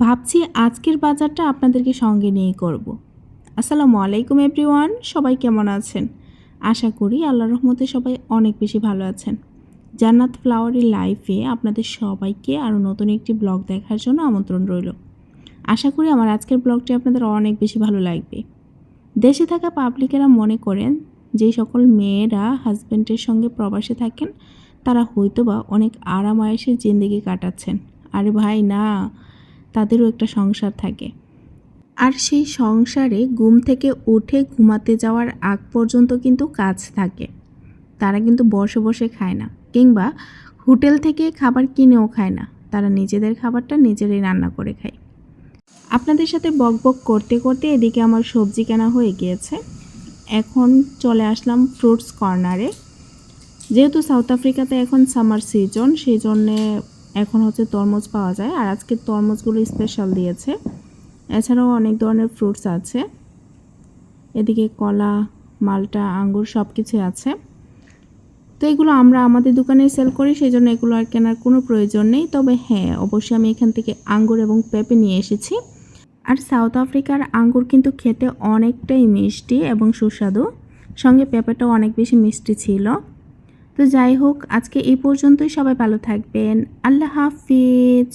ভাবছি আজকের বাজারটা আপনাদেরকে সঙ্গে নিয়েই করব। আসসালামু আলাইকুম এভরিওয়ান, সবাই কেমন আছেন? আশা করি আল্লাহর রহমতে সবাই অনেক বেশি ভালো আছেন। জান্নাত ফ্লাওয়ারি লাইফে আপনাদের সবাইকে আরও নতুন একটি ব্লগ দেখার জন্য আমন্ত্রণ রইল। আশা করি আমার আজকের ব্লগটি আপনাদের অনেক বেশি ভালো লাগবে। দেশে থাকা পাবলিকেরা মনে করেন যেই সকল মেয়েরা হাজব্যান্ডের সঙ্গে প্রবাসে থাকেন তারা হয়তোবা অনেক আরাম আয়েসে জিন্দেগি কাটাচ্ছেন। আরে ভাই না, তাদেরও একটা সংসার থাকে। আর সেই সংসারে ঘুম থেকে উঠে ঘুমাতে যাওয়ার আগ পর্যন্ত কিন্তু কাজ থাকে। তারা কিন্তু বসে বসে খায় না, কিংবা হোটেল থেকে খাবার কিনেও খায় না। তারা নিজেদের খাবারটা নিজেরাই রান্না করে খায়। আপনাদের সাথে বকবক করতে করতে এদিকে আমার সবজি কেনা হয়ে গিয়েছে। এখন চলে আসলাম ফ্রুটস কর্নারে। যেহেতু সাউথ আফ্রিকাতে এখন সামার সিজন, সেই জন্যে এখন হচ্ছে তরমুজ পাওয়া যায়। আর আজকে তরমুজগুলো স্পেশাল দিয়েছে। এছাড়াও অনেক ধরনের ফ্রুটস আছে। এদিকে কলা, মালটা, আঙ্গুর সব কিছুই আছে। তো এগুলো আমরা আমাদের দোকানে সেল করি, সেই জন্য এগুলো আর কেনার কোনো প্রয়োজন নেই। তবে হ্যাঁ, অবশ্যই আমি এখান থেকে আঙ্গুর এবং পেঁপে নিয়ে এসেছি। আর সাউথ আফ্রিকার আঙ্গুর কিন্তু খেতে অনেকটাই মিষ্টি এবং সুস্বাদু, সঙ্গে পেঁপেটাও অনেক বেশি মিষ্টি ছিল। তো যাই হোক, আজকে এই পর্যন্তই। সবাই ভালো থাকবেন। আল্লাহ হাফিজ।